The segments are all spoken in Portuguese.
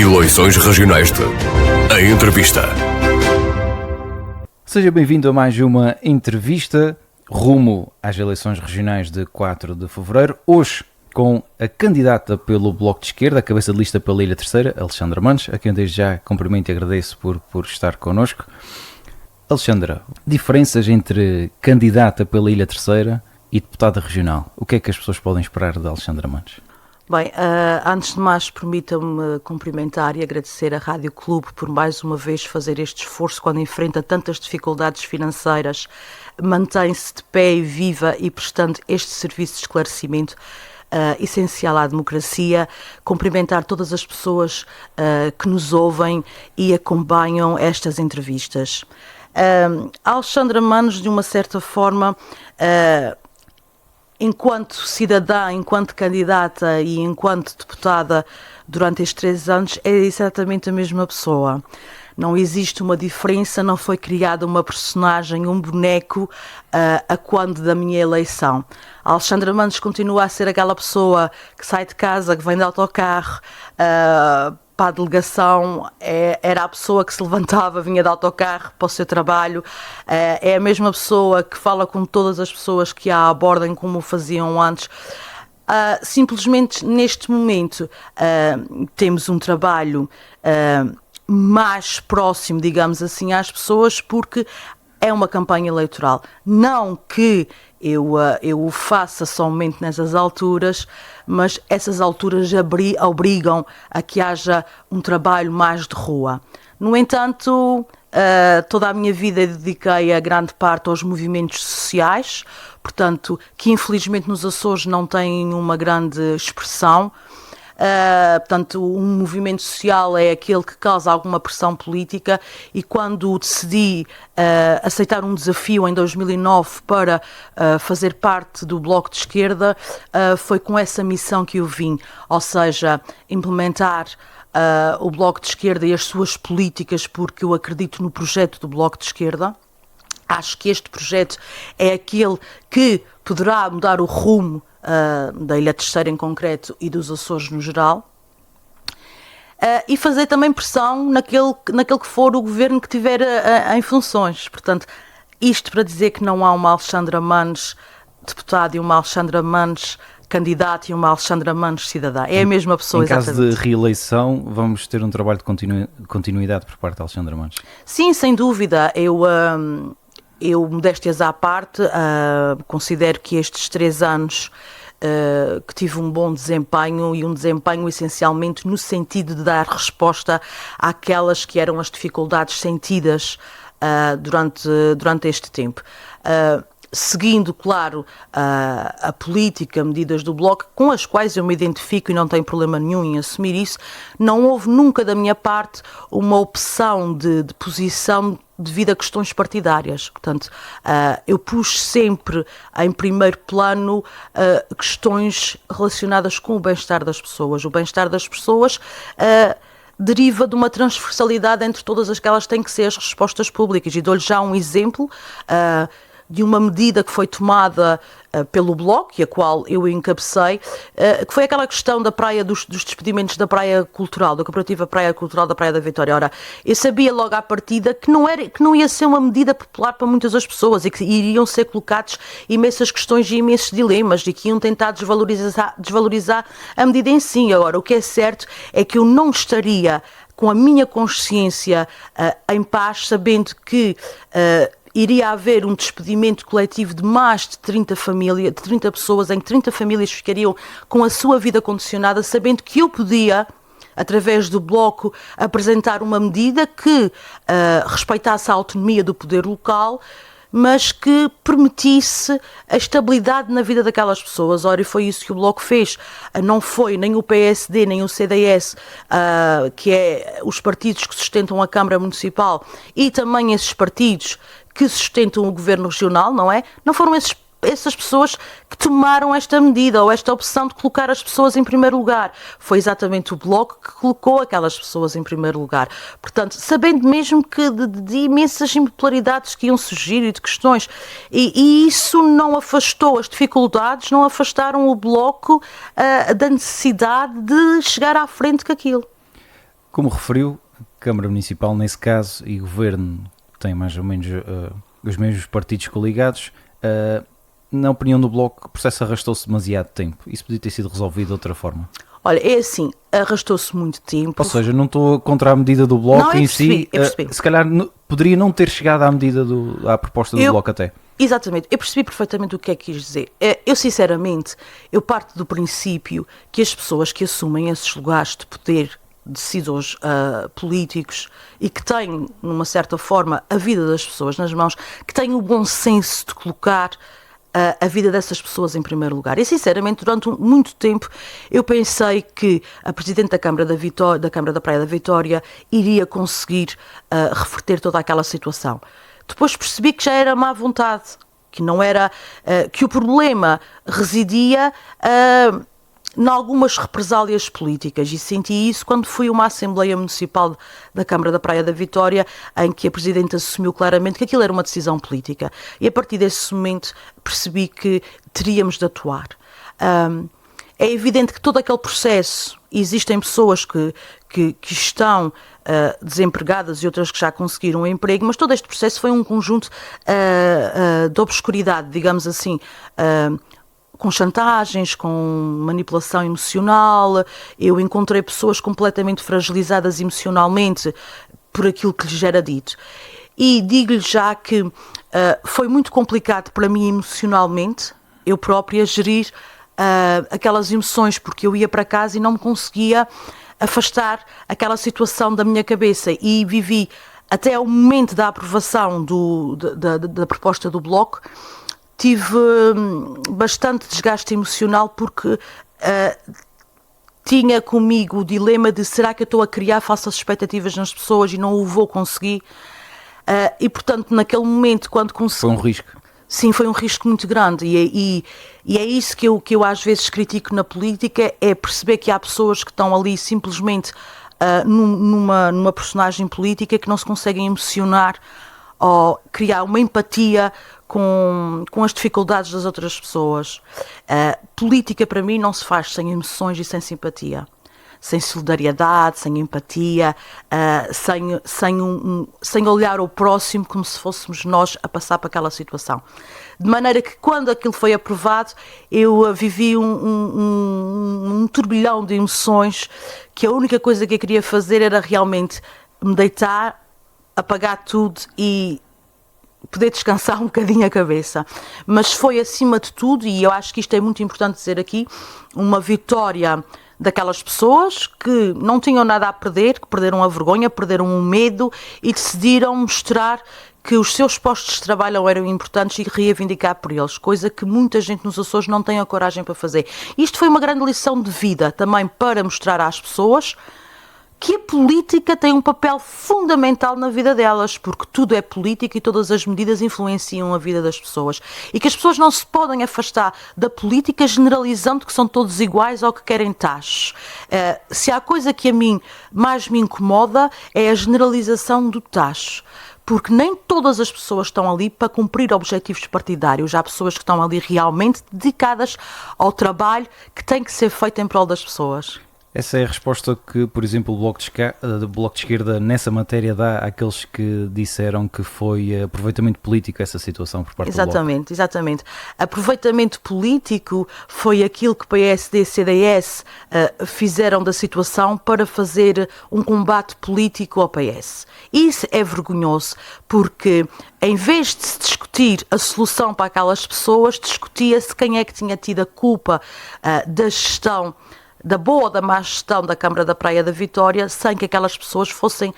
Eleições Regionais de Em Entrevista. Seja bem-vindo a mais uma entrevista rumo às eleições regionais de 4 de fevereiro. Hoje com a candidata pelo Bloco de Esquerda, a cabeça de lista pela Ilha Terceira, Alexandra Manos, a quem desde já cumprimento e agradeço por estar connosco. Alexandra, diferenças entre candidata pela Ilha Terceira e deputada regional. O que é que as pessoas podem esperar de Alexandra Manos? Bem, antes de mais, permita-me cumprimentar e agradecer à Rádio Clube por mais uma vez fazer este esforço quando enfrenta tantas dificuldades financeiras, mantém-se de pé e viva e prestando este serviço de esclarecimento essencial à democracia. Cumprimentar todas as pessoas que nos ouvem e acompanham estas entrevistas. A Alexandra Manos, de uma certa forma, enquanto cidadã, enquanto candidata e enquanto deputada durante estes 3 anos, é exatamente a mesma pessoa. Não existe uma diferença, não foi criada uma personagem, um boneco a quando da minha eleição. A Alexandra Manos continua a ser aquela pessoa que sai de casa, que vem de autocarro, para a delegação, era a pessoa que se levantava, vinha de autocarro para o seu trabalho, é a mesma pessoa que fala com todas as pessoas que a abordam como o faziam antes. Simplesmente neste momento temos um trabalho mais próximo, digamos assim, às pessoas, porque é uma campanha eleitoral. Não que eu o faça somente nessas alturas, mas essas alturas obrigam a que haja um trabalho mais de rua. No entanto, toda a minha vida dediquei a grande parte aos movimentos sociais, portanto, que infelizmente nos Açores não têm uma grande expressão. Portanto, um movimento social é aquele que causa alguma pressão política, e quando decidi aceitar um desafio em 2009 para fazer parte do Bloco de Esquerda, foi com essa missão que eu vim, ou seja, implementar o Bloco de Esquerda e as suas políticas, porque eu acredito no projeto do Bloco de Esquerda. Acho que este projeto é aquele que poderá mudar o rumo da Ilha Terceira em concreto e dos Açores no geral, e fazer também pressão naquele que for o governo que tiver em funções. Portanto, isto para dizer que não há uma Alexandra Manos deputada e uma Alexandra Manos candidata e uma Alexandra Manos cidadã. É a mesma pessoa, exatamente. Em caso de reeleição, vamos ter um trabalho de continuidade por parte de Alexandra Manos? Sim, sem dúvida. Eu, modéstias à parte, considero que estes 3 anos que tive um bom desempenho, e um desempenho essencialmente no sentido de dar resposta àquelas que eram as dificuldades sentidas durante este tempo. Seguindo, claro, a política, medidas do Bloco, com as quais eu me identifico e não tenho problema nenhum em assumir isso, não houve nunca da minha parte uma opção de posição devido a questões partidárias. Portanto, eu pus sempre em primeiro plano questões relacionadas com o bem-estar das pessoas. O bem-estar das pessoas deriva de uma transversalidade entre todas aquelas que têm que ser as respostas públicas. E dou-lhe já um exemplo de uma medida que foi tomada pelo Bloco, e a qual eu encabecei, que foi aquela questão da praia, dos despedimentos da praia cultural, da cooperativa Praia Cultural da Praia da Vitória. Ora, eu sabia logo à partida que não ia ser uma medida popular para muitas das pessoas, e que iriam ser colocados imensas questões e imensos dilemas, e que iam tentar desvalorizar a medida em si. Agora, o que é certo é que eu não estaria com a minha consciência em paz, sabendo que iria haver um despedimento coletivo de mais de 30 pessoas, em que 30 famílias ficariam com a sua vida condicionada, sabendo que eu podia, através do Bloco, apresentar uma medida que respeitasse a autonomia do poder local, mas que permitisse a estabilidade na vida daquelas pessoas. Ora, e foi isso que o Bloco fez. Não foi nem o PSD, nem o CDS, que é os partidos que sustentam a Câmara Municipal, e também esses partidos que sustentam o Governo Regional, não é? Não foram essas pessoas que tomaram esta medida ou esta opção de colocar as pessoas em primeiro lugar. Foi exatamente o Bloco que colocou aquelas pessoas em primeiro lugar. Portanto, sabendo mesmo que de imensas impopularidades que iam surgir e de questões, e isso não afastou as dificuldades, não afastaram o Bloco da necessidade de chegar à frente com aquilo. Como referiu, a Câmara Municipal, nesse caso, e o Governo têm mais ou menos os mesmos partidos coligados. Na opinião do Bloco, o processo arrastou-se demasiado tempo. Isso podia ter sido resolvido de outra forma? Olha, é assim, arrastou-se muito tempo. Ou seja, não estou contra a medida do Bloco não, em percebi, si. Se calhar poderia não ter chegado à medida à proposta do Bloco até. Exatamente, eu percebi perfeitamente o que é que quis dizer. Eu sinceramente, eu parto do princípio que as pessoas que assumem esses lugares de poder, decisores políticos e que têm, numa certa forma, a vida das pessoas nas mãos, que têm o bom senso de colocar a vida dessas pessoas em primeiro lugar. E sinceramente, durante muito tempo, eu pensei que a Presidente da Câmara da Câmara da Praia da Vitória iria conseguir reverter toda aquela situação. Depois percebi que já era má vontade, que não era, que o problema residia em algumas represálias políticas, e senti isso quando fui a uma Assembleia Municipal da Câmara da Praia da Vitória, em que a Presidente assumiu claramente que aquilo era uma decisão política, e a partir desse momento percebi que teríamos de atuar. É evidente que todo aquele processo, existem pessoas que estão desempregadas e outras que já conseguiram um emprego, mas todo este processo foi um conjunto de obscuridade, digamos assim, com chantagens, com manipulação emocional. Eu encontrei pessoas completamente fragilizadas emocionalmente por aquilo que lhes era dito. E digo-lhe já que foi muito complicado para mim emocionalmente, eu própria, gerir aquelas emoções, porque eu ia para casa e não me conseguia afastar aquela situação da minha cabeça, e vivi até o momento da aprovação da proposta do Bloco. Tive bastante desgaste emocional, porque tinha comigo o dilema de: será que eu estou a criar falsas expectativas nas pessoas e não o vou conseguir? E portanto, naquele momento, quando consegui... Foi um risco. Sim, foi um risco muito grande, e é isso que eu às vezes critico na política, é perceber que há pessoas que estão ali simplesmente numa personagem política, que não se conseguem emocionar ou criar uma empatia com as dificuldades das outras pessoas. Política, para mim, não se faz sem emoções e sem simpatia, sem solidariedade, sem empatia, sem olhar ao próximo como se fôssemos nós a passar por aquela situação. De maneira que, quando aquilo foi aprovado, eu vivi um turbilhão de emoções, que a única coisa que eu queria fazer era realmente me deitar, apagar tudo e poder descansar um bocadinho a cabeça. Mas foi, acima de tudo, e eu acho que isto é muito importante dizer aqui, uma vitória daquelas pessoas que não tinham nada a perder, que perderam a vergonha, perderam o medo e decidiram mostrar que os seus postos de trabalho eram importantes e reivindicar por eles, coisa que muita gente nos Açores não tem a coragem para fazer. Isto foi uma grande lição de vida também, para mostrar às pessoas que a política tem um papel fundamental na vida delas, porque tudo é política e todas as medidas influenciam a vida das pessoas. E que as pessoas não se podem afastar da política generalizando que são todos iguais ou que querem taxas. Se há coisa que a mim mais me incomoda, é a generalização do taxo. Porque nem todas as pessoas estão ali para cumprir objetivos partidários. Há pessoas que estão ali realmente dedicadas ao trabalho que tem que ser feito em prol das pessoas. Essa é a resposta que, por exemplo, o Bloco de Esquerda nessa matéria dá àqueles que disseram que foi aproveitamento político essa situação por parte do Bloco. Exatamente. Aproveitamento político foi aquilo que PSD e CDS fizeram da situação para fazer um combate político ao PS. Isso é vergonhoso, porque em vez de se discutir a solução para aquelas pessoas, discutia-se quem é que tinha tido a culpa da gestão, da boa ou da má gestão da Câmara da Praia da Vitória, sem que aquelas pessoas fossem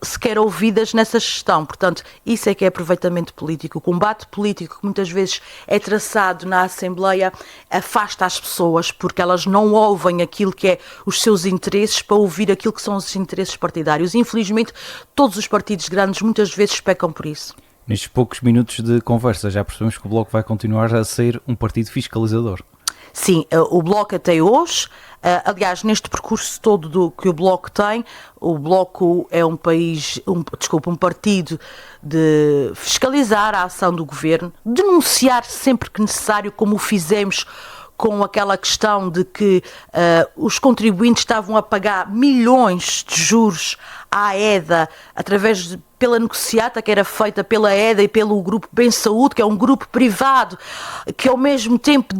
sequer ouvidas nessa gestão. Portanto, isso é que é aproveitamento político. O combate político, que muitas vezes é traçado na Assembleia, afasta as pessoas, porque elas não ouvem aquilo que é os seus interesses para ouvir aquilo que são os interesses partidários. Infelizmente, todos os partidos grandes muitas vezes pecam por isso. Nestes poucos minutos de conversa já percebemos que o Bloco vai continuar a ser um partido fiscalizador. Sim, o Bloco até hoje, aliás, neste percurso todo que o Bloco tem, o Bloco é um partido de fiscalizar a ação do Governo, denunciar sempre que necessário, como o fizemos com aquela questão de que os contribuintes estavam a pagar milhões de juros à EDA pela negociata que era feita pela EDA e pelo Grupo Bem Saúde, que é um grupo privado que ao mesmo tempo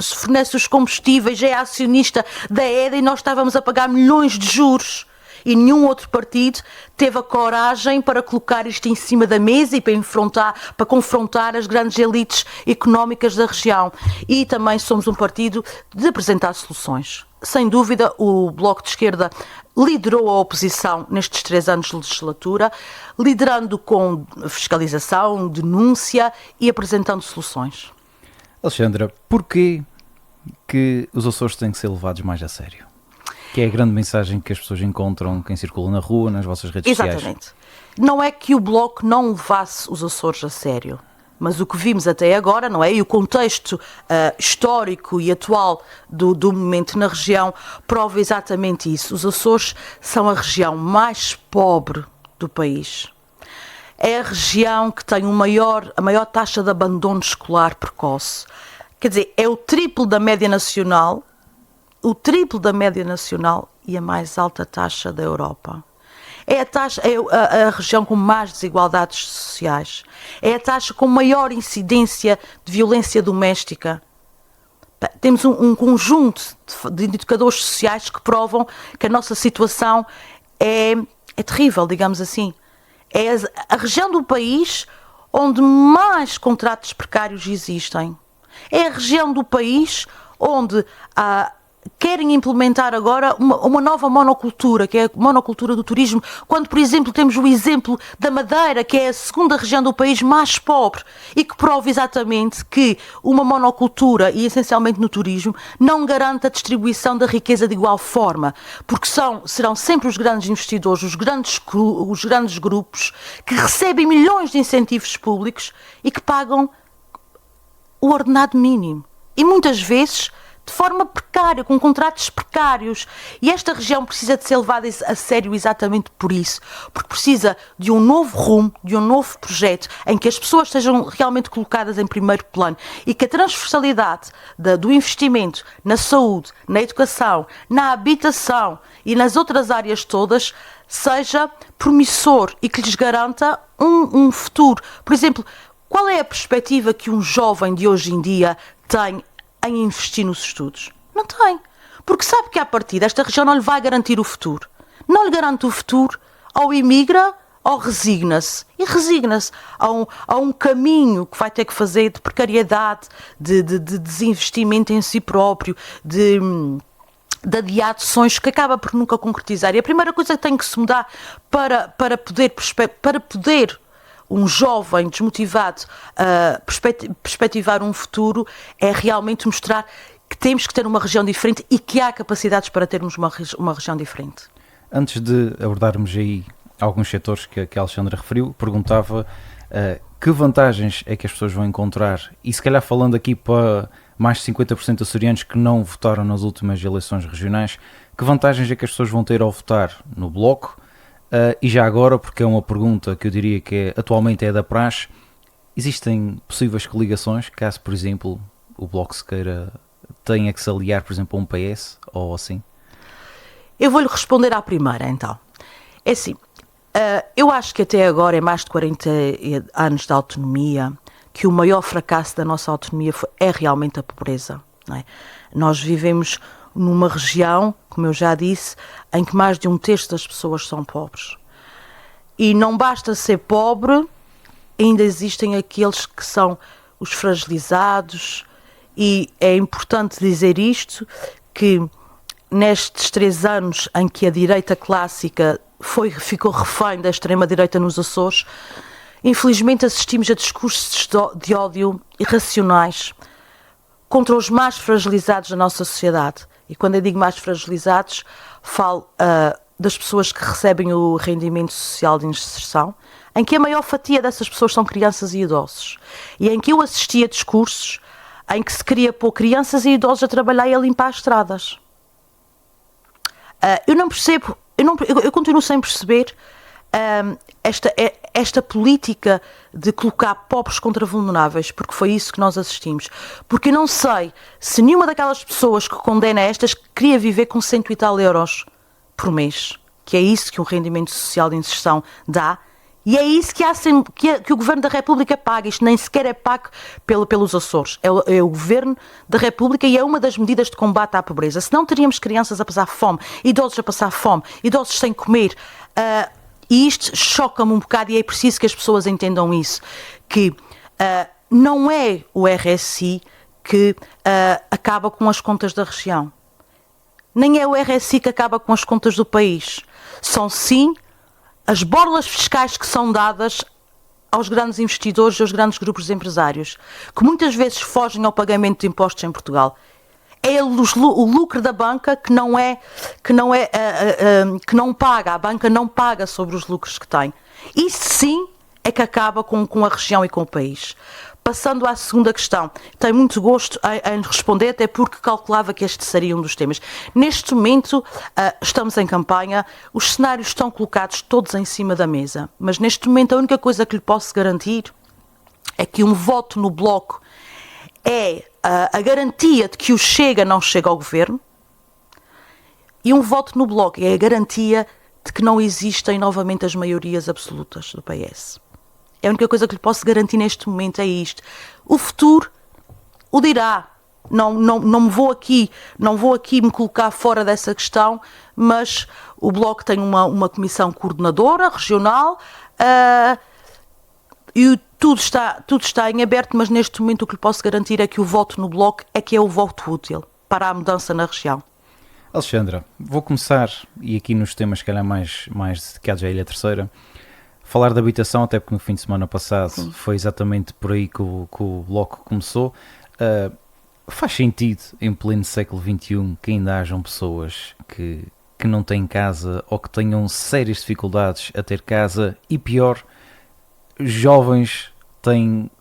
fornece os combustíveis, é acionista da EDA, e nós estávamos a pagar milhões de juros. E nenhum outro partido teve a coragem para colocar isto em cima da mesa e para confrontar as grandes elites económicas da região. E também somos um partido de apresentar soluções. Sem dúvida, o Bloco de Esquerda liderou a oposição nestes 3 anos de legislatura, liderando com fiscalização, denúncia e apresentando soluções. Alexandra, porquê que os Açores têm que ser levados mais a sério? Que é a grande mensagem que as pessoas encontram, quem circula na rua, nas vossas redes sociais. Exatamente. Não é que o Bloco não levasse os Açores a sério, mas o que vimos até agora, não é? E o contexto histórico e atual do momento na região prova exatamente isso. Os Açores são a região mais pobre do país. É a região que tem a maior taxa de abandono escolar precoce. Quer dizer, é o triplo da média nacional, e a mais alta taxa da Europa. É a região com mais desigualdades sociais. É a taxa com maior incidência de violência doméstica. Temos um conjunto de indicadores sociais que provam que a nossa situação é terrível, digamos assim. É a região do país onde mais contratos precários existem. É a região do país onde querem implementar agora uma nova monocultura, que é a monocultura do turismo, quando, por exemplo, temos o exemplo da Madeira, que é a segunda região do país mais pobre e que prova exatamente que uma monocultura, e essencialmente no turismo, não garante a distribuição da riqueza de igual forma, porque serão sempre os grandes investidores, os grandes grupos que recebem milhões de incentivos públicos e que pagam o ordenado mínimo. E muitas vezes de forma precária, com contratos precários. E esta região precisa de ser levada a sério exatamente por isso, porque precisa de um novo rumo, de um novo projeto, em que as pessoas sejam realmente colocadas em primeiro plano e que a transversalidade do investimento na saúde, na educação, na habitação e nas outras áreas todas seja promissor e que lhes garanta um futuro. Por exemplo, qual é a perspectiva que um jovem de hoje em dia tem em investir nos estudos? Não tem. Porque sabe que, à partida, esta região não lhe vai garantir o futuro. Não lhe garante o futuro, ou imigra, ou resigna-se. E resigna-se a um caminho que vai ter que fazer de precariedade, de desinvestimento em si próprio, de adiar sonhos que acaba por nunca concretizar. E a primeira coisa que tem que se mudar para poder um jovem desmotivado perspectivar um futuro é realmente mostrar que temos que ter uma região diferente e que há capacidades para termos uma região diferente. Antes de abordarmos aí alguns setores que a Alexandra referiu, perguntava que vantagens é que as pessoas vão encontrar, e se calhar falando aqui para mais de 50% de açorianos que não votaram nas últimas eleições regionais, que vantagens é que as pessoas vão ter ao votar no Bloco? E já agora, porque é uma pergunta que eu diria que atualmente é da praxe, existem possíveis coligações, caso, por exemplo, o Bloco tenha que se aliar, por exemplo, a um PS ou assim? Eu vou-lhe responder à primeira, então. É assim, eu acho que até agora, em mais de 40 anos de autonomia, que o maior fracasso da nossa autonomia é realmente a pobreza. Não é? Nós vivemos numa região, como eu já disse, em que mais de 1/3 das pessoas são pobres. E não basta ser pobre, ainda existem aqueles que são os fragilizados, e é importante dizer isto, que nestes 3 anos em que a direita clássica ficou refém da extrema-direita nos Açores, infelizmente assistimos a discursos de ódio irracionais contra os mais fragilizados da nossa sociedade. E quando eu digo mais fragilizados, falo das pessoas que recebem o rendimento social de inserção, em que a maior fatia dessas pessoas são crianças e idosos. E em que eu assisti a discursos em que se queria pôr crianças e idosos a trabalhar e a limpar as estradas. Eu não percebo, eu continuo sem perceber esta política de colocar pobres contra vulneráveis, porque foi isso que nós assistimos. Porque eu não sei se nenhuma daquelas pessoas que condena estas queria viver com 100 e tal euros por mês, que é isso que o rendimento social de inserção dá, e é isso que o Governo da República paga. Isto nem sequer é pago pelos Açores. É o Governo da República e é uma das medidas de combate à pobreza. Senão teríamos crianças a passar fome, idosos a passar fome, idosos sem comer. E isto choca-me um bocado e é preciso que as pessoas entendam isso. Que não é o RSI que acaba com as contas da região. Nem é o RSI que acaba com as contas do país. São sim as borlas fiscais que são dadas aos grandes investidores e aos grandes grupos de empresários, que muitas vezes fogem ao pagamento de impostos em Portugal. É o lucro da banca que não paga, a banca não paga sobre os lucros que tem. Isso sim é que acaba com a região e com o país. Passando à segunda questão, tenho muito gosto em responder, até porque calculava que este seria um dos temas. Neste momento, estamos em campanha, os cenários estão colocados todos em cima da mesa, mas neste momento a única coisa que lhe posso garantir é que um voto no Bloco é a garantia de que o Chega não chega ao governo, e um voto no Bloco é a garantia de que não existem novamente as maiorias absolutas do PS. É a única coisa que lhe posso garantir neste momento, é isto. O futuro o dirá. Não vou aqui me colocar fora dessa questão, mas o Bloco tem uma comissão coordenadora regional e tudo está em aberto, mas neste momento o que lhe posso garantir é que o voto no Bloco é que é o voto útil para a mudança na região. Alexandra, vou começar, e aqui nos temas se calhar mais dedicados à Ilha Terceira, falar de habitação, até porque no fim de semana passado foi exatamente por aí que o Bloco começou. Faz sentido, em pleno século XXI, que ainda hajam pessoas que não têm casa ou que tenham sérias dificuldades a ter casa, e pior, jovens têm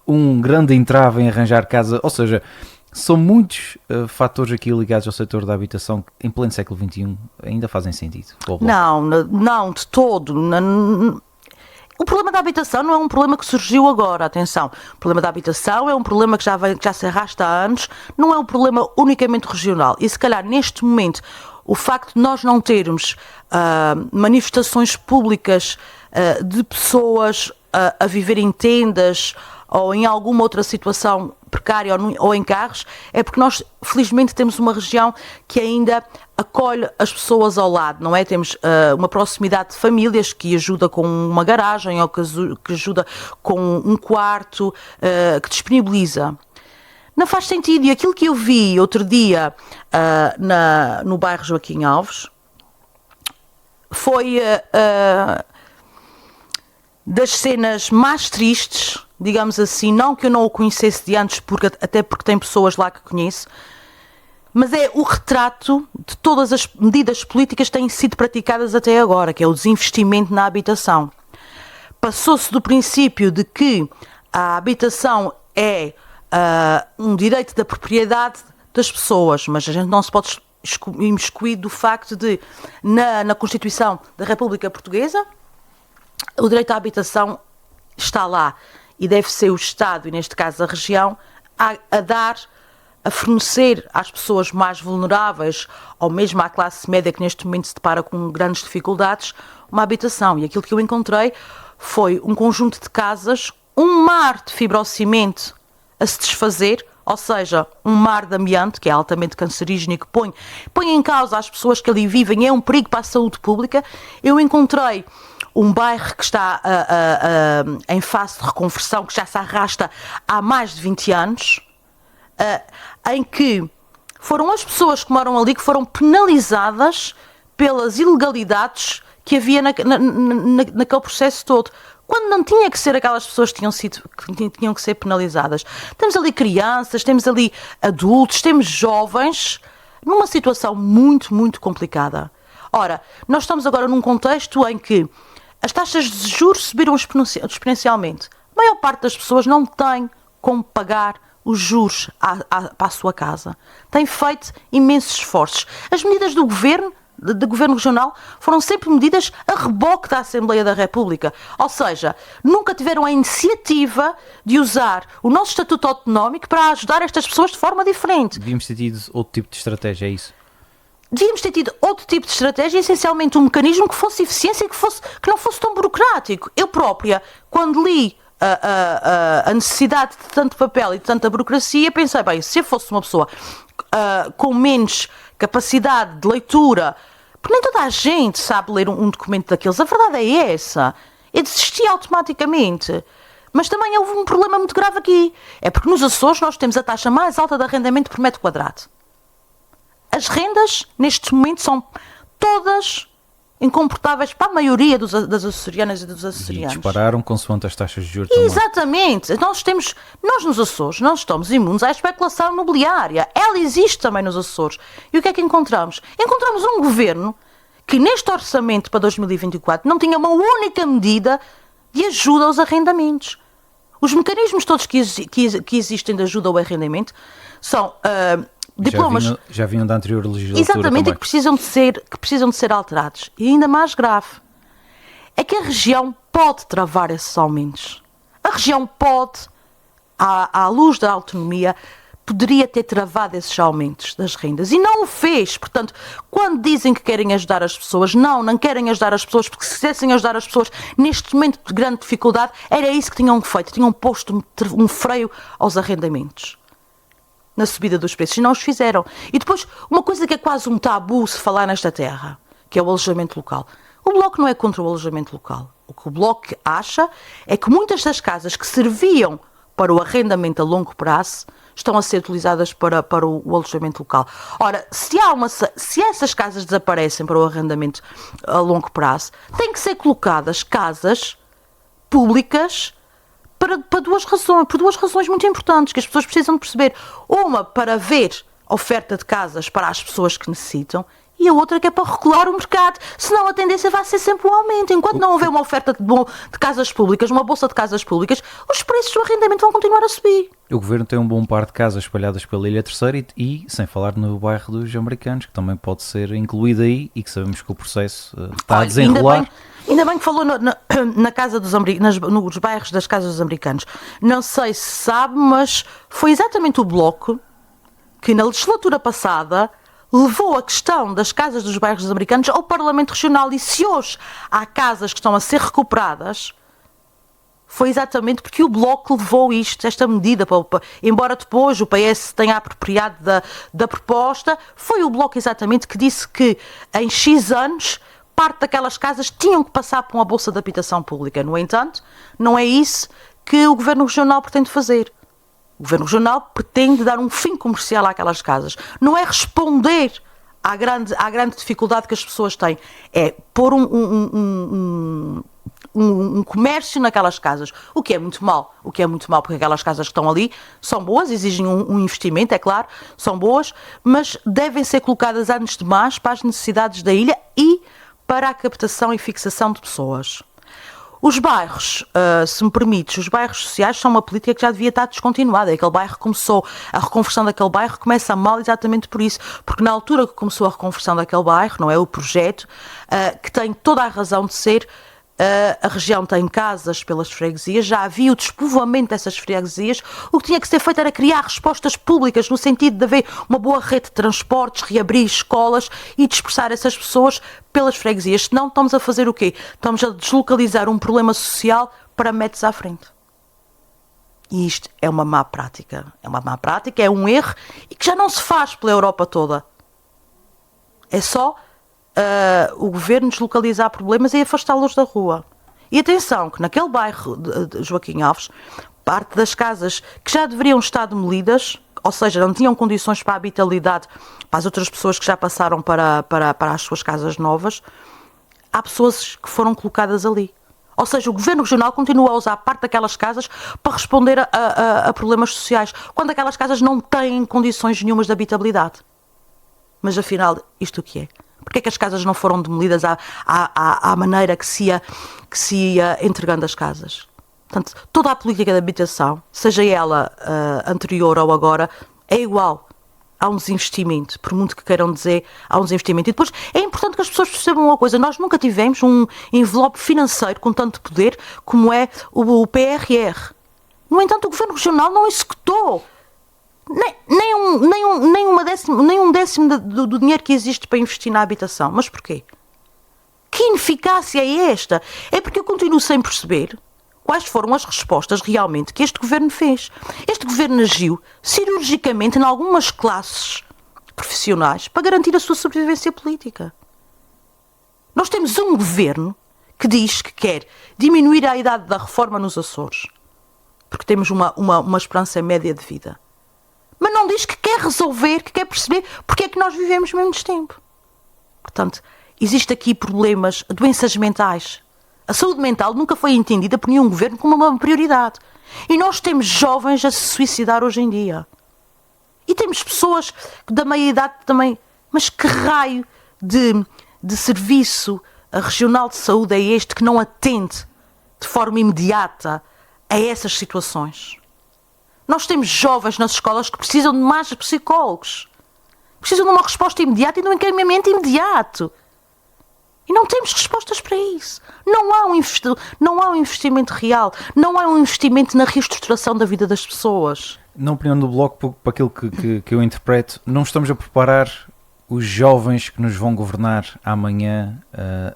um grande entrave em arranjar casa, ou seja, são muitos fatores aqui ligados ao setor da habitação que em pleno século XXI ainda fazem sentido. Não, de todo. O problema da habitação não é um problema que surgiu agora, atenção. O problema da habitação é um problema que já se arrasta há anos, não é um problema unicamente regional. E se calhar neste momento o facto de nós não termos manifestações públicas de pessoas a viver em tendas ou em alguma outra situação precária ou em carros, é porque nós felizmente temos uma região que ainda acolhe as pessoas ao lado, não é? Temos uma proximidade de famílias que ajuda com uma garagem ou que ajuda com um quarto, que disponibiliza. Não faz sentido. E aquilo que eu vi outro dia no bairro Joaquim Alves foi das cenas mais tristes, digamos assim, não que eu não o conhecesse de antes, até porque tem pessoas lá que conheço, mas é o retrato de todas as medidas políticas que têm sido praticadas até agora, que é o desinvestimento na habitação. Passou-se do princípio de que a habitação é um direito da propriedade das pessoas, mas a gente não se pode imiscuir do facto de, na Constituição da República Portuguesa, o direito à habitação está lá e deve ser o Estado, e neste caso a região, a fornecer às pessoas mais vulneráveis, ou mesmo à classe média que neste momento se depara com grandes dificuldades, uma habitação. E aquilo que eu encontrei foi um conjunto de casas, um mar de fibrocimento a se desfazer, ou seja, um mar de amianto, que é altamente cancerígeno e que põe em causa as pessoas que ali vivem, é um perigo para a saúde pública. Eu encontrei um bairro que está em fase de reconversão, que já se arrasta há mais de 20 anos, em que foram as pessoas que moram ali que foram penalizadas pelas ilegalidades que havia naquele processo todo, quando não tinha que ser aquelas pessoas que tinham que ser penalizadas. Temos ali crianças, temos ali adultos, temos jovens, numa situação muito, muito complicada. Ora, nós estamos agora num contexto em que as taxas de juros subiram exponencialmente. A maior parte das pessoas não tem como pagar os juros para a sua casa. Tem feito imensos esforços. As medidas do governo de governo regional foram sempre medidas a reboque da Assembleia da República. Ou seja, nunca tiveram a iniciativa de usar o nosso estatuto autonómico para ajudar estas pessoas de forma diferente. Devíamos ter tido outro tipo de estratégia, é isso? Devíamos ter tido outro tipo de estratégia, essencialmente um mecanismo que fosse eficiência e que não fosse tão burocrático. Eu própria, quando li a necessidade de tanto papel e de tanta burocracia, pensei, bem, se eu fosse uma pessoa com menos capacidade de leitura, porque nem toda a gente sabe ler um documento daqueles, a verdade é essa, eu desisti automaticamente. Mas também houve um problema muito grave aqui, é porque nos Açores nós temos a taxa mais alta de arrendamento por metro quadrado. As rendas, neste momento, são todas incomportáveis para a maioria das açorianas e dos açorianos. E dispararam consoante as taxas de juros também. Exatamente. Nós nos Açores não estamos imunes à especulação imobiliária. Ela existe também nos Açores. E o que é que encontramos? Encontramos um governo que neste orçamento para 2024 não tinha uma única medida de ajuda aos arrendamentos. Os mecanismos todos que existem de ajuda ao arrendamento são diplomas... Já vinham da anterior legislatura. Exatamente, também. que precisam de ser alterados. E ainda mais grave é que a região pode travar esses aumentos. A região pode, à luz da autonomia, poderia ter travado esses aumentos das rendas. E não o fez. Portanto, quando dizem que querem ajudar as pessoas, não querem ajudar as pessoas, porque se quisessem ajudar as pessoas neste momento de grande dificuldade, era isso que tinham feito. Tinham posto um freio aos arrendamentos na subida dos preços, e não os fizeram. E depois, uma coisa que é quase um tabu se falar nesta terra, que é o alojamento local. O Bloco não é contra o alojamento local. O que o Bloco acha é que muitas das casas que serviam para o arrendamento a longo prazo estão a ser utilizadas para o alojamento local. Ora, se essas casas desaparecem para o arrendamento a longo prazo, têm que ser colocadas casas públicas por duas razões muito importantes, que as pessoas precisam de perceber. Uma, para haver oferta de casas para as pessoas que necessitam, e a outra que é para regular o mercado, senão a tendência vai ser sempre um aumento. Enquanto não houver uma oferta de casas públicas, uma bolsa de casas públicas, os preços do arrendamento vão continuar a subir. O Governo tem um bom par de casas espalhadas pela Ilha Terceira e sem falar no bairro dos Americanos, que também pode ser incluído aí e que sabemos que o processo está a desenrolar. Ainda bem que falou na casa dos nos bairros das casas dos americanos. Não sei se sabe, mas foi exatamente o Bloco que na legislatura passada levou a questão das casas dos bairros dos americanos ao Parlamento Regional. E se hoje há casas que estão a ser recuperadas, foi exatamente porque o Bloco levou esta medida, embora depois o PS tenha apropriado da proposta, foi o Bloco exatamente que disse que em X anos parte daquelas casas tinham que passar por uma bolsa de habitação pública. No entanto, não é isso que o Governo Regional pretende fazer. O Governo Regional pretende dar um fim comercial àquelas casas. Não é responder à grande dificuldade que as pessoas têm. É pôr um comércio naquelas casas. O que é muito mau. Porque aquelas casas que estão ali são boas, exigem um investimento, é claro, são boas, mas devem ser colocadas antes de mais para as necessidades da ilha e para a captação e fixação de pessoas. Os bairros, se me permites, os bairros sociais são uma política que já devia estar descontinuada. Aquele bairro começou, a reconversão daquele bairro começa mal exatamente por isso, porque na altura que começou a reconversão daquele bairro, não é o projeto, que tem toda a razão de ser, a região tem casas pelas freguesias, já havia o despovoamento dessas freguesias, o que tinha que ser feito era criar respostas públicas no sentido de haver uma boa rede de transportes, reabrir escolas e dispersar essas pessoas pelas freguesias. Senão estamos a fazer o quê? Estamos a deslocalizar um problema social para metros à frente. E isto é uma má prática. É um erro e que já não se faz pela Europa toda. É só o governo deslocalizar problemas e afastá-los da rua. E atenção, que naquele bairro de Joaquim Alves, parte das casas que já deveriam estar demolidas, ou seja, não tinham condições para a habitabilidade para as outras pessoas que já passaram para as suas casas novas, há pessoas que foram colocadas ali. Ou seja, o Governo Regional continua a usar parte daquelas casas para responder a problemas sociais, quando aquelas casas não têm condições nenhumas de habitabilidade. Mas afinal, isto o que é? Porquê é que as casas não foram demolidas à maneira que se ia entregando as casas? Portanto, toda a política de habitação, seja ela anterior ou agora, é igual. há um desinvestimento, por muito que queiram dizer, há um desinvestimento. E depois é importante que as pessoas percebam uma coisa, nós nunca tivemos um envelope financeiro com tanto poder como é o PRR. No entanto, o Governo Regional não executou nem um décimo do dinheiro que existe para investir na habitação. Mas porquê? Que ineficácia é esta? É porque eu continuo sem perceber quais foram as respostas realmente que este Governo fez. Este Governo agiu cirurgicamente em algumas classes profissionais para garantir a sua sobrevivência política. Nós temos um Governo que diz que quer diminuir a idade da reforma nos Açores, porque temos uma esperança média de vida. Mas não diz que quer resolver, que quer perceber porque é que nós vivemos menos tempo. Portanto, existem aqui problemas, doenças mentais. A saúde mental nunca foi entendida por nenhum governo como uma prioridade. E nós temos jovens a se suicidar hoje em dia. E temos pessoas da meia-idade também. Mas que raio de serviço regional de saúde é este que não atende de forma imediata a essas situações? Nós temos jovens nas escolas que precisam de mais psicólogos. Precisam de uma resposta imediata e de um encaminhamento imediato. E não temos respostas para isso. Não há um investimento real. Não há um investimento na reestruturação da vida das pessoas. Na opinião do Bloco, para aquilo que eu interpreto, não estamos a preparar os jovens que nos vão governar amanhã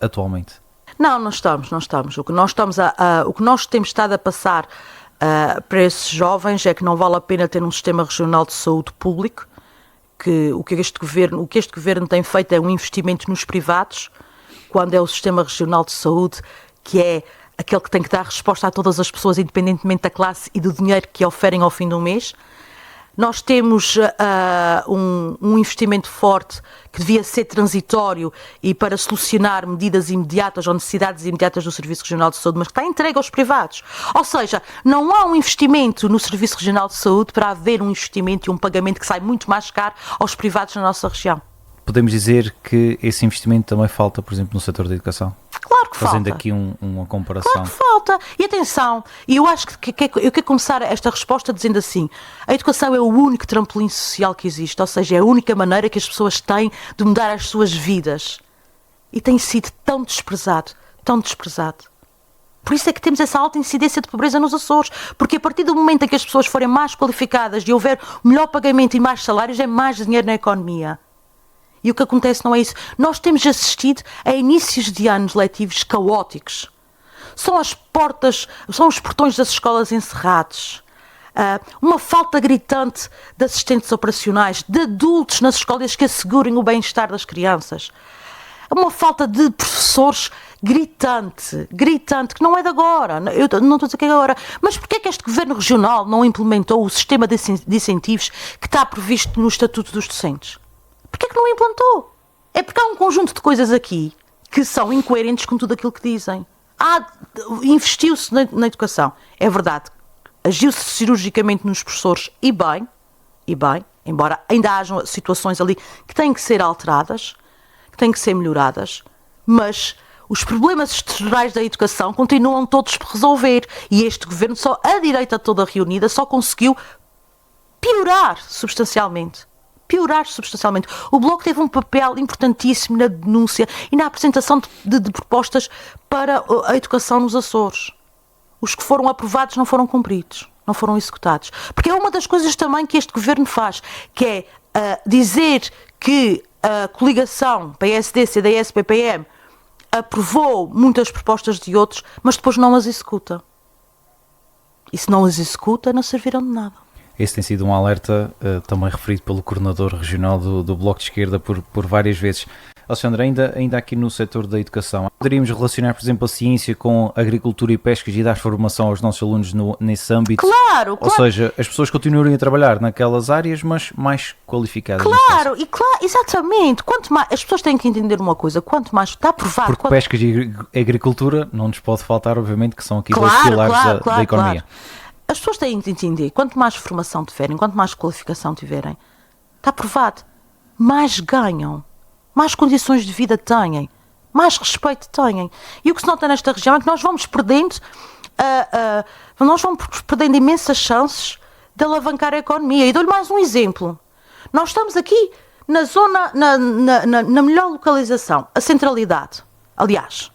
atualmente? Não estamos. O que nós temos estado a passar para esses jovens é que não vale a pena ter um sistema regional de saúde público, que o que este governo tem feito é um investimento nos privados, quando é o sistema regional de saúde que é aquele que tem que dar resposta a todas as pessoas, independentemente da classe e do dinheiro que oferem ao fim do mês. Nós temos um investimento forte que devia ser transitório e para solucionar medidas imediatas ou necessidades imediatas do Serviço Regional de Saúde, mas que está entregue aos privados. Ou seja, não há um investimento no Serviço Regional de Saúde para haver um investimento e um pagamento que sai muito mais caro aos privados na nossa região. Podemos dizer que esse investimento também falta, por exemplo, no setor da educação? Claro que Fazendo falta. aqui uma comparação. Claro que falta. E atenção, e eu acho que eu quero começar esta resposta dizendo assim: a educação é o único trampolim social que existe, ou seja, é a única maneira que as pessoas têm de mudar as suas vidas. E tem sido tão desprezado, tão desprezado. Por isso é que temos essa alta incidência de pobreza nos Açores, porque a partir do momento em que as pessoas forem mais qualificadas e houver melhor pagamento e mais salários, é mais dinheiro na economia. E o que acontece não é isso. Nós temos assistido a inícios de anos letivos caóticos. São os portões das escolas encerrados. Uma falta gritante de assistentes operacionais, de adultos nas escolas que assegurem o bem-estar das crianças. Uma falta de professores gritante, que não é de agora. Eu não estou a dizer que é agora. Mas porquê é que este Governo Regional não implementou o sistema de incentivos que está previsto no Estatuto dos Docentes? Porquê é que não implantou? É porque há um conjunto de coisas aqui que são incoerentes com tudo aquilo que dizem. Investiu-se na educação, é verdade. Agiu-se cirurgicamente nos professores e bem, embora ainda hajam situações ali que têm que ser alteradas, que têm que ser melhoradas, mas os problemas estruturais da educação continuam todos por resolver e este governo, só a direita toda reunida, só conseguiu piorar substancialmente. O Bloco teve um papel importantíssimo na denúncia e na apresentação de propostas para a educação nos Açores. Os que foram aprovados não foram cumpridos, não foram executados. Porque é uma das coisas também que este governo faz, que é dizer que a coligação PSD, CDS, PPM aprovou muitas propostas de outros, mas depois não as executa. E se não as executa, não serviram de nada. Esse tem sido um alerta também referido pelo coordenador regional do Bloco de Esquerda por várias vezes. Alexandre, ainda aqui no setor da educação, poderíamos relacionar, por exemplo, a ciência com a agricultura e pescas e dar formação aos nossos alunos nesse âmbito? Claro! Ou seja, as pessoas continuarem a trabalhar naquelas áreas, mas mais qualificadas. Claro, exatamente. Quanto mais, as pessoas têm que entender uma coisa, quanto mais está provado... Porque pescas e agricultura não nos pode faltar, obviamente, que são aqui dois pilares da economia. Claro. As pessoas têm de entender, quanto mais formação tiverem, quanto mais qualificação tiverem, está provado, mais ganham, mais condições de vida têm, mais respeito têm. E o que se nota nesta região é que nós vamos perdendo imensas chances de alavancar a economia. E dou-lhe mais um exemplo. Nós estamos aqui na zona, na melhor localização, a centralidade. Aliás,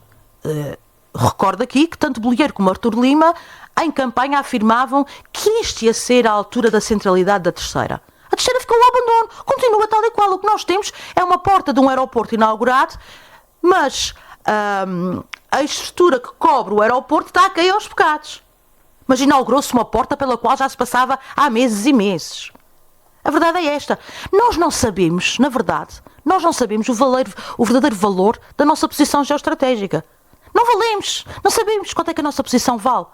recordo aqui que tanto Bolieiro como Artur Lima, em campanha, afirmavam que isto ia ser a altura da centralidade da Terceira. A Terceira ficou ao abandono, continua tal e qual. O que nós temos é uma porta de um aeroporto inaugurado, mas a estrutura que cobre o aeroporto está a cair aos bocados. Mas inaugurou-se uma porta pela qual já se passava há meses e meses. A verdade é esta. Nós não sabemos, na verdade, o verdadeiro valor da nossa posição geoestratégica. Não valemos, não sabemos quanto é que a nossa posição vale.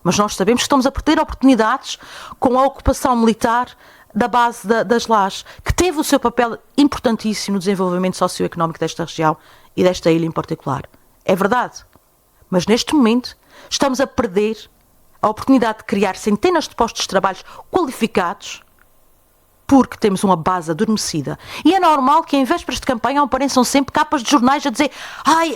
Mas nós sabemos que estamos a perder oportunidades com a ocupação militar da base das Lajes, que teve o seu papel importantíssimo no desenvolvimento socioeconómico desta região e desta ilha em particular. É verdade. Mas neste momento estamos a perder a oportunidade de criar centenas de postos de trabalho qualificados porque temos uma base adormecida. E é normal que em vésperas de campanha apareçam sempre capas de jornais a dizer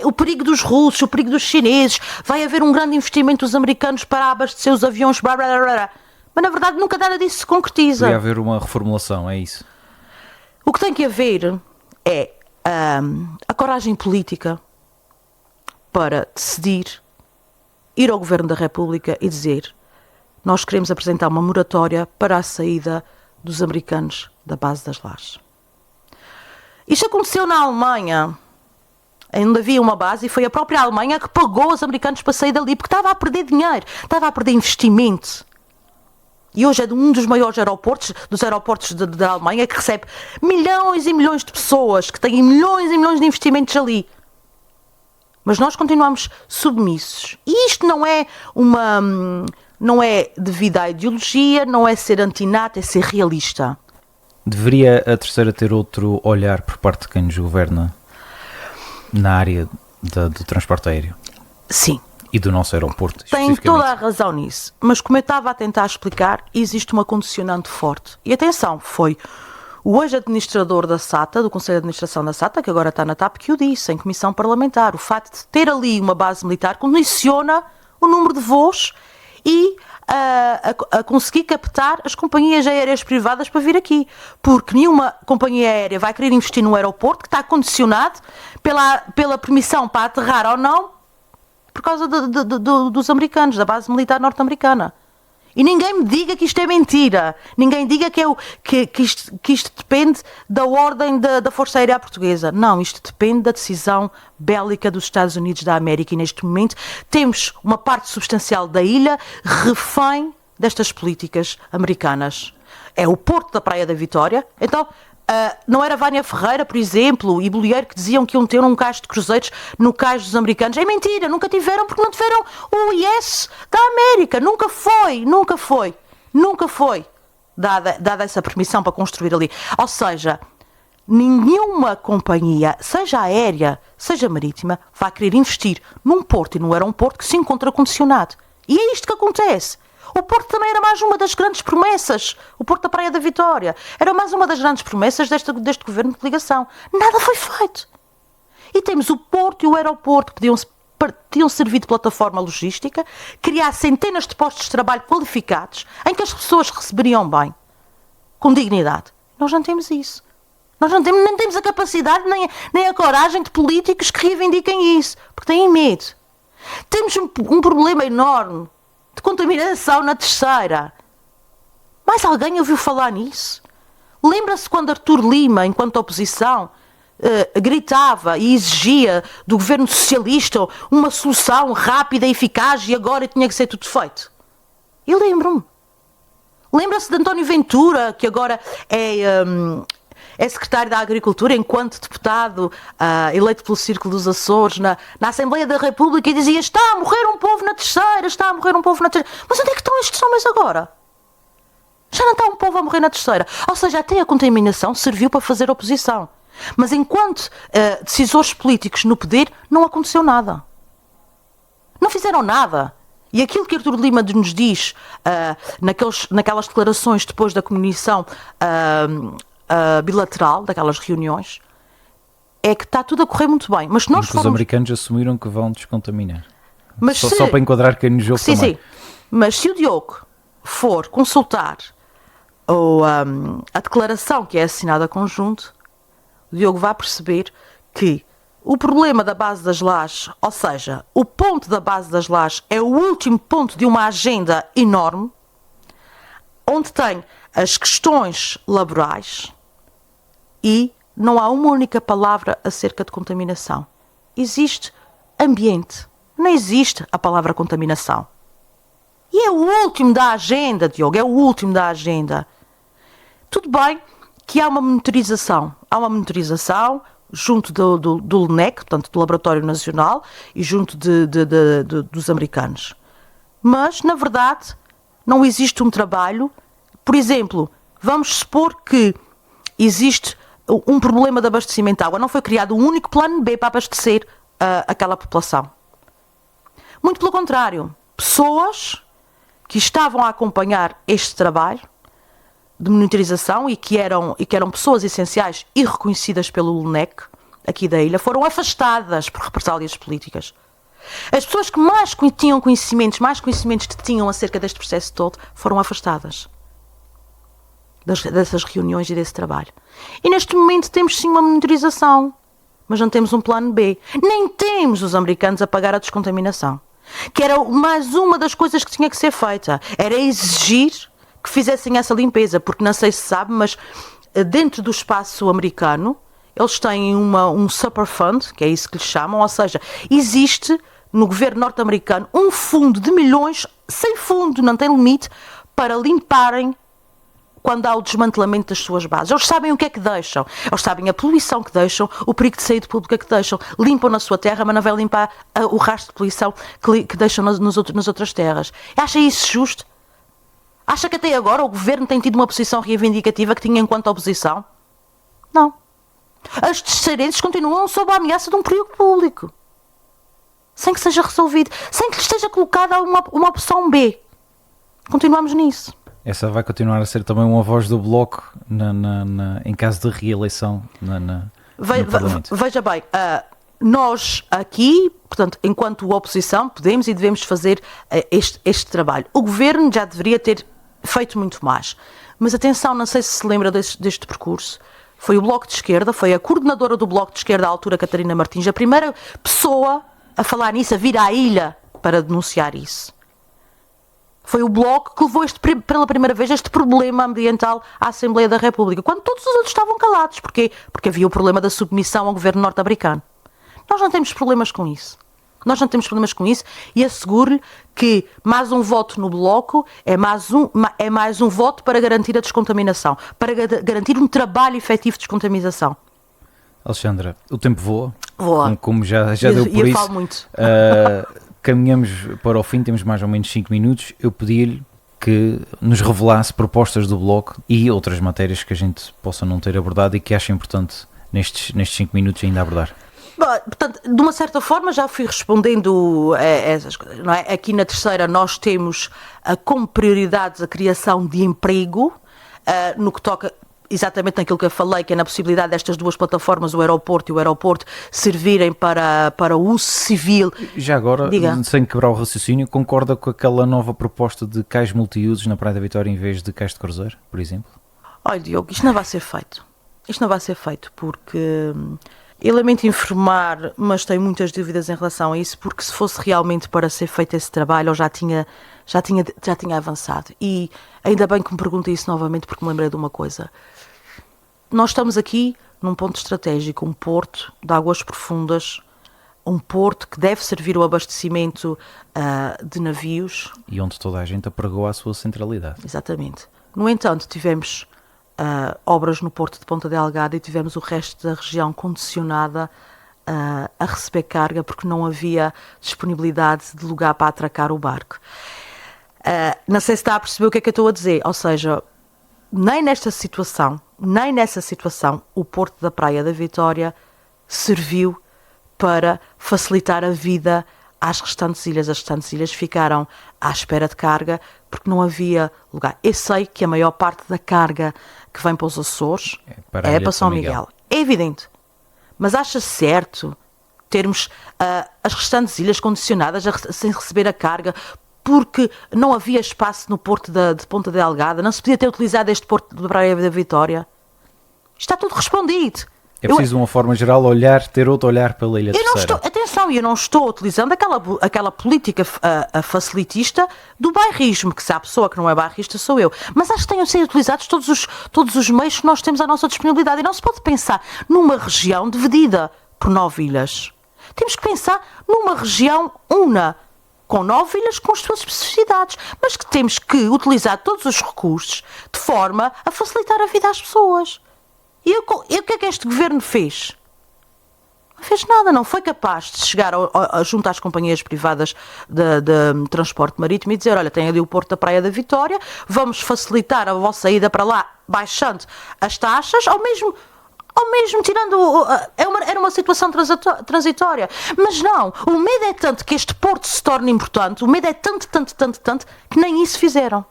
o perigo dos russos, o perigo dos chineses, vai haver um grande investimento dos americanos para abastecer os aviões, blá, blá, blá, blá. Mas na verdade nunca nada disso se concretiza. Podia haver uma reformulação, é isso? O que tem que haver é a coragem política para decidir ir ao Governo da República e dizer: nós queremos apresentar uma moratória para a saída dos americanos da base das Lajes. Isto aconteceu na Alemanha. Ainda havia uma base e foi a própria Alemanha que pagou os americanos para sair dali, porque estava a perder dinheiro, estava a perder investimento. E hoje é um dos maiores aeroportos, dos aeroportos da Alemanha, que recebe milhões e milhões de pessoas, que têm milhões e milhões de investimentos ali. Mas nós continuamos submissos. E isto não é devido à ideologia, não é ser antinato, é ser realista. Deveria a Terceira ter outro olhar por parte de quem nos governa na área do transporte aéreo? Sim. E do nosso aeroporto? Tem toda a razão nisso. Mas como eu estava a tentar explicar, existe uma condicionante forte. E atenção, foi o ex-administrador da SATA, do Conselho de Administração da SATA, que agora está na TAP, que o disse em comissão parlamentar. O facto de ter ali uma base militar condiciona o número de voos e a conseguir captar as companhias aéreas privadas para vir aqui. Porque nenhuma companhia aérea vai querer investir no aeroporto que está condicionado pela permissão para aterrar ou não por causa dos americanos, da base militar norte-americana. E ninguém me diga que isto é mentira. Ninguém diga que isto depende da ordem da Força Aérea Portuguesa. Não, isto depende da decisão bélica dos Estados Unidos da América. E neste momento temos uma parte substancial da ilha refém destas políticas americanas. É o porto da Praia da Vitória. Então, não era Vânia Ferreira, por exemplo, e Bolieiro que diziam que iam ter um cais de cruzeiros no cais dos americanos. É mentira, nunca tiveram, porque não tiveram o IS da América. Nunca foi dada essa permissão para construir ali. Ou seja, nenhuma companhia, seja aérea, seja marítima, vai querer investir num porto e num aeroporto que se encontra condicionado. E é isto que acontece. O Porto também era mais uma das grandes promessas. O Porto da Praia da Vitória era mais uma das grandes promessas deste governo de coligação. Nada foi feito. E temos o Porto e o aeroporto que podiam servir de plataforma logística, criar centenas de postos de trabalho qualificados em que as pessoas receberiam bem, com dignidade. Nós não temos isso. Nós nem temos a capacidade nem a coragem de políticos que reivindiquem isso, porque têm medo. Temos um problema enorme de contaminação na Terceira. Mais alguém ouviu falar nisso? Lembra-se quando Artur Lima, enquanto oposição, gritava e exigia do governo socialista uma solução rápida e eficaz e agora tinha que ser tudo feito? Eu lembro-me. Lembra-se de António Ventura, que agora é secretário da Agricultura, enquanto deputado eleito pelo Círculo dos Açores na Assembleia da República, e dizia: está a morrer um povo na Terceira, está a morrer um povo na Terceira. Mas onde é que estão estes homens agora? Já não está um povo a morrer na Terceira. Ou seja, até a contaminação serviu para fazer oposição. Mas enquanto decisores políticos no poder, não aconteceu nada. Não fizeram nada. E aquilo que Artur Lima nos diz naquelas declarações depois da comunicação bilateral, daquelas reuniões, é que está tudo a correr muito bem. Mas nós os americanos assumiram que vão descontaminar. Mas só para enquadrar quem nos ouve também. Sim. Mas se o Diogo for consultar a declaração que é assinada conjunto, o Diogo vai perceber que o problema da base das lajes, ou seja, o ponto da base das lajes é o último ponto de uma agenda enorme, onde tem as questões laborais e não há uma única palavra acerca de contaminação. Existe ambiente, não existe a palavra contaminação. E é o último da agenda, Diogo, é o último da agenda. Tudo bem que há uma monitorização. Há uma monitorização junto do LNEC, portanto, do Laboratório Nacional, e junto dos americanos. Mas, na verdade, não existe um trabalho. Por exemplo, vamos supor que existe um problema de abastecimento de água. Não foi criado um único plano B para abastecer aquela população. Muito pelo contrário, pessoas que estavam a acompanhar este trabalho de monitorização e que eram pessoas essenciais e reconhecidas pelo LNEC, aqui da ilha, foram afastadas por represálias políticas. As pessoas que mais tinham conhecimentos, tinham acerca deste processo todo, foram afastadas dessas reuniões e desse trabalho. E neste momento temos sim uma monitorização, mas não temos um plano B. Nem temos os americanos a pagar a descontaminação, que era mais uma das coisas que tinha que ser feita. Era exigir que fizessem essa limpeza, porque não sei se sabe, mas dentro do espaço americano eles têm um super fund, que é isso que lhes chamam, ou seja, existe no governo norte-americano um fundo de milhões, sem fundo, não tem limite, para limparem quando há o desmantelamento das suas bases. Eles sabem o que é que deixam, eles sabem a poluição que deixam, o perigo de saída pública que deixam, limpam na sua terra, mas não vai limpar o rastro de poluição que deixam nas outras terras. Acha isso justo? Acha que até agora o governo tem tido uma posição reivindicativa que tinha enquanto oposição? Não. As terceirenses continuam sob a ameaça de um perigo público, sem que seja resolvido, sem que lhes esteja colocada uma opção B. Continuamos nisso. Essa vai continuar a ser também uma voz do Bloco em caso de reeleição no Parlamento. Veja bem, nós aqui, portanto, enquanto oposição, podemos e devemos fazer este trabalho. O Governo já deveria ter feito muito mais. Mas atenção, não sei se lembra deste percurso. Foi o Bloco de Esquerda, foi a coordenadora do Bloco de Esquerda à altura, Catarina Martins, a primeira pessoa a falar nisso, a vir à ilha para denunciar isso. Foi o Bloco que levou pela primeira vez este problema ambiental à Assembleia da República, quando todos os outros estavam calados. Porquê? Porque havia o problema da submissão ao governo norte-americano. Nós não temos problemas com isso. E asseguro-lhe que mais um voto no Bloco é mais um voto para garantir a descontaminação, para garantir um trabalho efetivo de descontaminação. Alexandra, o tempo voa. Voa. Como já deu por isso. Eu falo muito. Caminhamos para o fim, temos mais ou menos 5 minutos. Eu pedi-lhe que nos revelasse propostas do Bloco e outras matérias que a gente possa não ter abordado e que acha importante nestes 5 minutos ainda abordar. Bom, portanto, de uma certa forma já fui respondendo a essas coisas, não é? Aqui na terceira nós temos como prioridades a criação de emprego, no que toca exatamente naquilo que eu falei, que é na possibilidade destas duas plataformas, o aeroporto e o aeroporto, servirem para o uso civil. Já agora, Diga. sem quebrar o raciocínio, concorda com aquela nova proposta de cais multiusos na Praia da Vitória em vez de cais de cruzeiro, por exemplo? Olha, Diogo, isto não vai ser feito. Porque eu lamento informar, mas tenho muitas dúvidas em relação a isso, porque se fosse realmente para ser feito esse trabalho, eu já tinha avançado. E ainda bem que me pergunta isso novamente, porque me lembrei de uma coisa. Nós estamos aqui num ponto estratégico, um porto de águas profundas, um porto que deve servir o abastecimento de navios. E onde toda a gente apregou a sua centralidade. Exatamente. No entanto, tivemos obras no Porto de Ponta Delgada e tivemos o resto da região condicionada a receber carga porque não havia disponibilidade de lugar para atracar o barco. Não sei se está a perceber o que é que eu estou a dizer, ou seja, nem nessa situação, o Porto da Praia da Vitória serviu para facilitar a vida às restantes ilhas. As restantes ilhas ficaram à espera de carga porque não havia lugar. Eu sei que a maior parte da carga que vem para os Açores é para São Miguel. É evidente. Mas acha certo termos as restantes ilhas condicionadas sem receber a carga porque não havia espaço no porto de Ponta Delgada, não se podia ter utilizado este porto de Praia da Vitória. Está tudo respondido. É preciso, de uma forma geral, ter outro olhar pela Ilha Terceira. Eu não estou utilizando aquela política facilitista do bairrismo, que se há pessoa que não é bairrista sou eu. Mas acho que tenham sido utilizados todos os meios que nós temos à nossa disponibilidade. E não se pode pensar numa região dividida por 9 ilhas. Temos que pensar numa região una, com 9 ilhas com as suas especificidades, mas que temos que utilizar todos os recursos de forma a facilitar a vida às pessoas. E o que é que este governo fez? Não fez nada, não foi capaz de chegar junto às companhias privadas de transporte marítimo e dizer, olha, tem ali o porto da Praia da Vitória, vamos facilitar a vossa ida para lá baixando as taxas, ou mesmo tirando... Era uma situação transitória. Mas não, o medo é tanto que este porto se torne importante, o medo é tanto, que nem isso fizeram.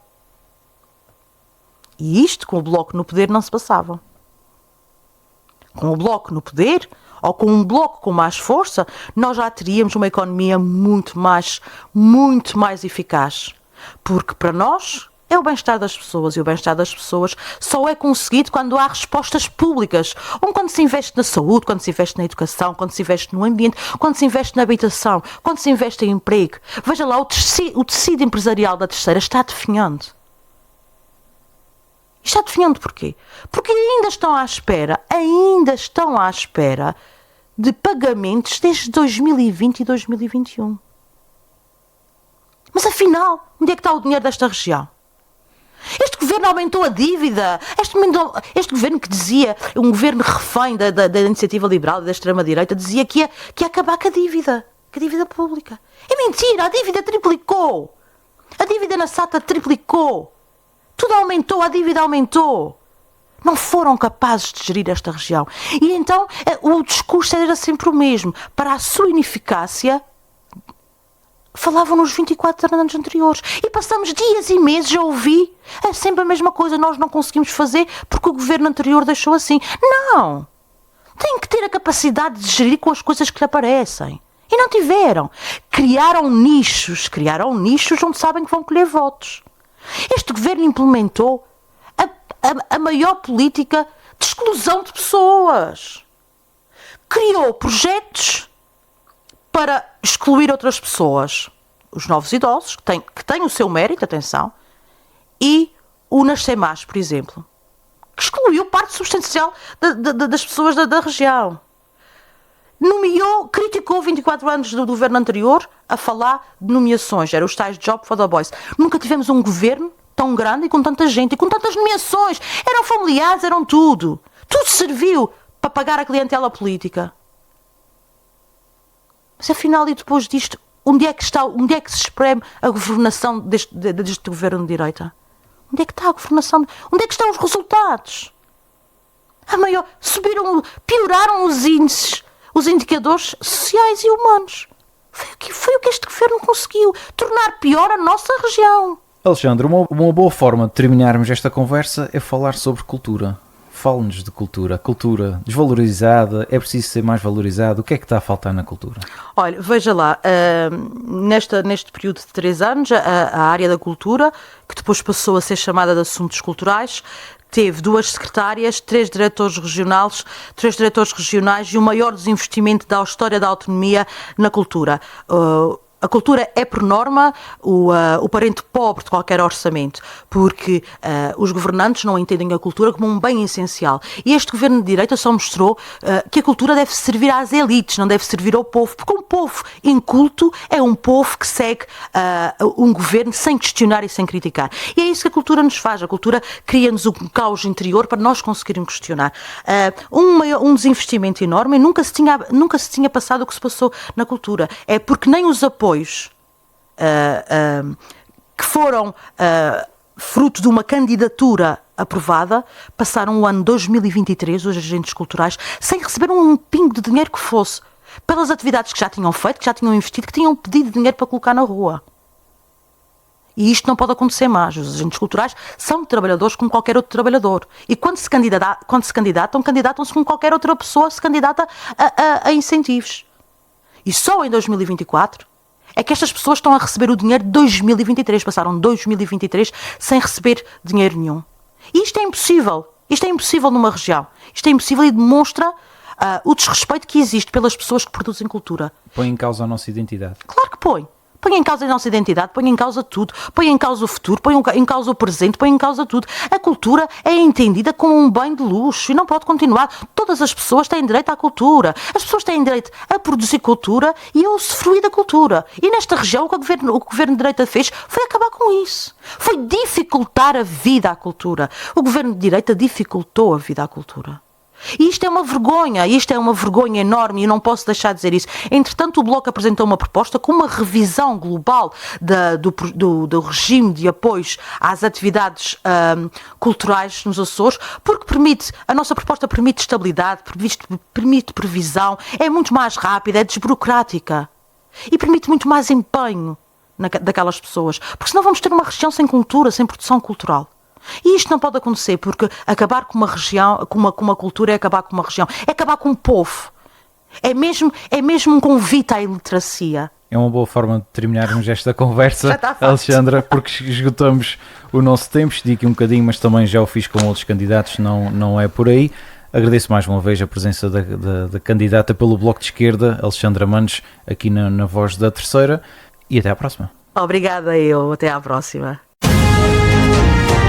E isto, com o Bloco no poder, não se passava. Com o Bloco no poder, ou com um Bloco com mais força, nós já teríamos uma economia muito mais eficaz. Porque para nós é o bem-estar das pessoas, e o bem-estar das pessoas só é conseguido quando há respostas públicas, ou quando se investe na saúde, quando se investe na educação, quando se investe no ambiente, quando se investe na habitação, quando se investe em emprego. Veja lá, o tecido empresarial da Terceira está definhando. Está definhando porquê? Porque ainda estão à espera de pagamentos desde 2020 e 2021. Mas afinal, onde é que está o dinheiro desta região? Este governo aumentou a dívida. Este governo que dizia, um governo refém da iniciativa liberal, da extrema-direita, dizia que ia acabar com a dívida pública. É mentira, a dívida triplicou. A dívida na SATA triplicou. Tudo aumentou, a dívida aumentou. Não foram capazes de gerir esta região. E então o discurso era sempre o mesmo. Para a sua ineficácia, falavam nos 24 anos anteriores. E passamos dias e meses a ouvir sempre a mesma coisa. Nós não conseguimos fazer porque o governo anterior deixou assim. Não! Tem que ter a capacidade de gerir com as coisas que lhe aparecem. E não tiveram. Criaram nichos onde sabem que vão colher votos. Este governo implementou a maior política de exclusão de pessoas. Criou projetos para excluir outras pessoas. Os novos idosos, que têm o seu mérito, atenção, e o Nascer Mais, por exemplo, que excluiu parte substancial das pessoas da região. Criticou 24 anos do governo anterior a falar de nomeações. Era os tais Job for the Boys. Nunca tivemos um governo tão grande e com tanta gente e com tantas nomeações. Eram familiares, eram tudo. Tudo serviu para pagar a clientela política. Mas afinal, e depois disto, onde é que se espreme a governação deste governo de direita? Onde é que está a governação? Onde é que estão os resultados? Pioraram os índices, os indicadores sociais e humanos. Foi o que este governo conseguiu, tornar pior a nossa região. Alexandre, uma boa forma de terminarmos esta conversa é falar sobre cultura. Fale-nos de cultura. A cultura desvalorizada, é preciso ser mais valorizado. O que é que está a faltar na cultura? Olha, veja lá, neste período de 3 anos, a área da cultura, que depois passou a ser chamada de assuntos culturais, teve 2 secretárias, 3 diretores regionais e o maior desinvestimento da história da autonomia na cultura. A cultura é, por norma, o parente pobre de qualquer orçamento, porque os governantes não entendem a cultura como um bem essencial. E este governo de direita só mostrou que a cultura deve servir às elites, não deve servir ao povo, porque um povo inculto é um povo que segue um governo sem questionar e sem criticar. E é isso que a cultura nos faz. A cultura cria-nos um caos interior para nós conseguirmos questionar. Um desinvestimento enorme, e nunca se tinha passado o que se passou na cultura. É porque nem os apoios que foram fruto de uma candidatura aprovada, passaram o ano 2023, os agentes culturais, sem receber um pingo de dinheiro que fosse, pelas atividades que já tinham feito, que já tinham investido, que tinham pedido dinheiro para colocar na rua. E isto não pode acontecer mais. Os agentes culturais são trabalhadores como qualquer outro trabalhador. E quando se candidatam-se como qualquer outra pessoa se candidata a incentivos. E só em 2024 É que estas pessoas estão a receber o dinheiro de 2023, passaram 2023 sem receber dinheiro nenhum. E isto é impossível. Isto é impossível numa região. Isto é impossível e demonstra o desrespeito que existe pelas pessoas que produzem cultura. Põe em causa a nossa identidade. Claro que põe. Põe em causa a nossa identidade, põe em causa tudo, põe em causa o futuro, põe em causa o presente, põe em causa tudo. A cultura é entendida como um bem de luxo e não pode continuar. Todas as pessoas têm direito à cultura. As pessoas têm direito a produzir cultura e a usufruir da cultura. E nesta região o que o Governo de Direita fez foi acabar com isso. Foi dificultar a vida à cultura. O Governo de Direita dificultou a vida à cultura. E isto é uma vergonha enorme e eu não posso deixar de dizer isso. Entretanto, o Bloco apresentou uma proposta com uma revisão global do regime de apoios às atividades culturais nos Açores, porque a nossa proposta permite estabilidade, permite previsão, é muito mais rápida, é desburocrática e permite muito mais empenho daquelas pessoas, porque senão vamos ter uma região sem cultura, sem produção cultural. E isto não pode acontecer, porque acabar com uma região, com uma cultura é acabar com uma região, é acabar com um povo. É mesmo um convite à iliteracia. É uma boa forma de terminarmos esta conversa, Já está feito. Alexandra, porque esgotamos o nosso tempo, estive aqui um bocadinho, mas também já o fiz com outros candidatos, não é por aí. Agradeço mais uma vez a presença da candidata pelo Bloco de Esquerda, Alexandra Mannes, aqui na Voz da Terceira, e até à próxima. Obrigada até à próxima.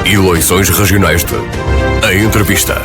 Eleições Regionais de Em Entrevista.